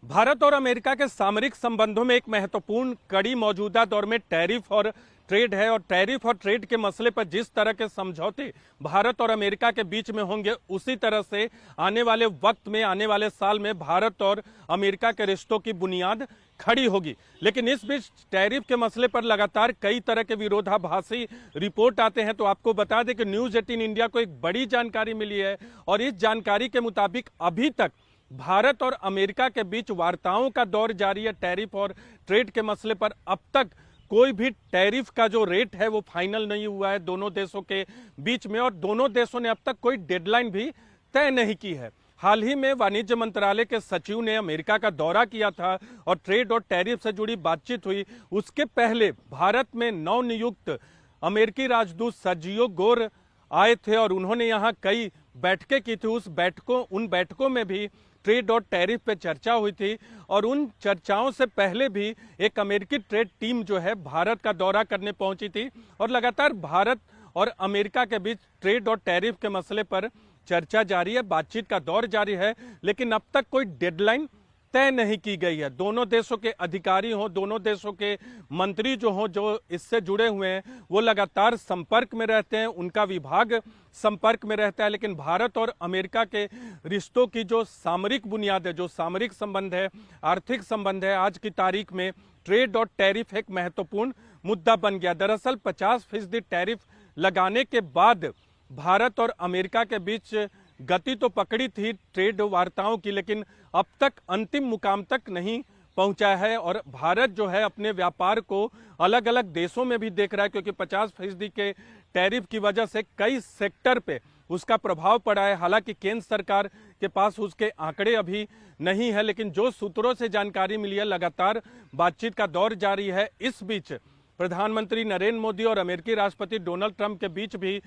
भारत और अमेरिका के सामरिक संबंधों में एक महत्वपूर्ण कड़ी मौजूदा दौर में टैरिफ और ट्रेड है। और टैरिफ और ट्रेड के मसले पर जिस तरह के समझौते भारत और अमेरिका के बीच में होंगे, उसी तरह से आने वाले वक्त में, आने वाले साल में भारत और अमेरिका के रिश्तों की बुनियाद खड़ी होगी। लेकिन इस बीच टैरिफ के मसले पर लगातार कई तरह के विरोधाभासी रिपोर्ट आते हैं। तो आपको बता दें कि न्यूज़ 18 इंडिया को एक बड़ी जानकारी मिली है और इस जानकारी के मुताबिक अभी तक भारत और अमेरिका के बीच वार्ताओं का दौर जारी है। टैरिफ और ट्रेड के मसले पर अब तक कोई भी टैरिफ का जो रेट है वो फाइनल नहीं हुआ है दोनों देशों के बीच में, और दोनों देशों ने अब तक कोई डेडलाइन भी तय नहीं की है। हाल ही में वाणिज्य मंत्रालय के सचिव ने अमेरिका का दौरा किया था और ट्रेड और टैरिफ से जुड़ी बातचीत हुई। उसके पहले भारत में नवनियुक्त अमेरिकी राजदूत सर्जियो गोर आए थे और उन्होंने यहाँ कई बैठकें की थी। उन बैठकों में भी ट्रेड और टैरिफ पे चर्चा हुई थी और उन चर्चाओं से पहले भी एक अमेरिकी ट्रेड टीम जो है भारत का दौरा करने पहुंची थी और लगातार भारत और अमेरिका के बीच ट्रेड और टैरिफ के मसले पर चर्चा जारी है, बातचीत का दौर जारी है। लेकिन अब तक कोई डेडलाइन तय नहीं की गई है। दोनों देशों के अधिकारी हों, दोनों देशों के मंत्री जो हों, जो इससे जुड़े हुए हैं, वो लगातार संपर्क में रहते हैं, उनका विभाग संपर्क में रहता है। लेकिन भारत और अमेरिका के रिश्तों की जो सामरिक बुनियाद है, जो सामरिक संबंध है, आर्थिक संबंध है, आज की तारीख में ट्रेड और टैरिफ एक महत्वपूर्ण मुद्दा बन गया। दरअसल 50% टैरिफ लगाने के बाद भारत और अमेरिका के बीच गति तो पकड़ी थी ट्रेड वार्ताओं की, लेकिन अब तक अंतिम मुकाम तक नहीं पहुंचा है। और भारत जो है अपने व्यापार को अलग अलग देशों में भी देख रहा है, क्योंकि 50% के टैरिफ की वजह से कई सेक्टर पे उसका प्रभाव पड़ा है। हालांकि केंद्र सरकार के पास उसके आंकड़े अभी नहीं है, लेकिन जो सूत्रों से जानकारी मिली है, लगातार बातचीत का दौर जारी है। इस बीच प्रधानमंत्री नरेंद्र मोदी और अमेरिकी राष्ट्रपति डोनाल्ड ट्रंप के बीच भी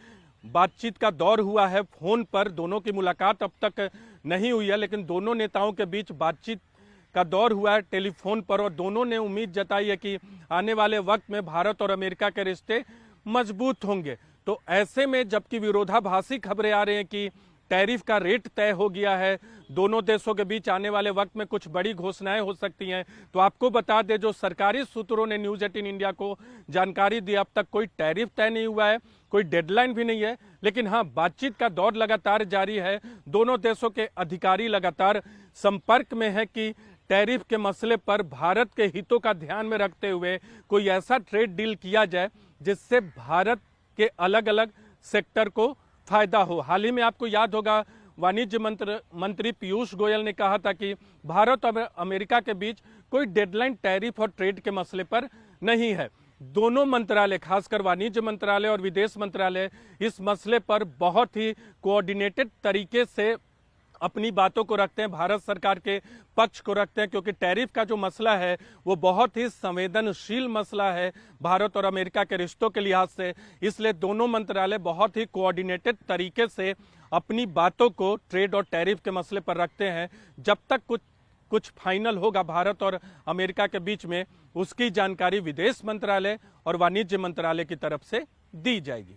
बातचीत का दौर हुआ है। फोन पर दोनों की मुलाकात अब तक नहीं हुई है, लेकिन दोनों नेताओं के बीच बातचीत का दौर हुआ है टेलीफोन पर और दोनों ने उम्मीद जताई है कि आने वाले वक्त में भारत और अमेरिका के रिश्ते मजबूत होंगे। तो ऐसे में जबकि विरोधाभासी खबरें आ रही हैं कि टैरिफ का रेट तय हो गया है, दोनों देशों के बीच आने वाले वक्त में कुछ बड़ी घोषणाएं हो सकती हैं, तो आपको बता दें जो सरकारी सूत्रों ने न्यूज़ 18 इंडिया को जानकारी दी, अब तक कोई टैरिफ तय नहीं हुआ है, कोई डेडलाइन भी नहीं है। लेकिन हाँ, बातचीत का दौर लगातार जारी है। दोनों देशों के अधिकारी लगातार संपर्क में है कि टैरिफ के मसले पर भारत के हितों का ध्यान में रखते हुए कोई ऐसा ट्रेड डील किया जाए जिससे भारत के अलग अलग सेक्टर को फायदा हो। हाल ही में आपको याद होगा वाणिज्य मंत्री पीयूष गोयल ने कहा था कि भारत और अमेरिका के बीच कोई डेडलाइन टैरिफ और ट्रेड के मसले पर नहीं है। दोनों मंत्रालय, खासकर वाणिज्य मंत्रालय और विदेश मंत्रालय, इस मसले पर बहुत ही कोऑर्डिनेटेड तरीके से अपनी बातों को रखते हैं, भारत सरकार के पक्ष को रखते हैं, क्योंकि टैरिफ का जो मसला है वो बहुत ही संवेदनशील मसला है भारत और अमेरिका के रिश्तों के लिहाज से। इसलिए दोनों मंत्रालय बहुत ही कोऑर्डिनेटेड तरीके से अपनी बातों को ट्रेड और टैरिफ के मसले पर रखते हैं। जब तक कुछ फाइनल होगा भारत और अमेरिका के बीच में, उसकी जानकारी विदेश मंत्रालय और वाणिज्य मंत्रालय की तरफ से दी जाएगी।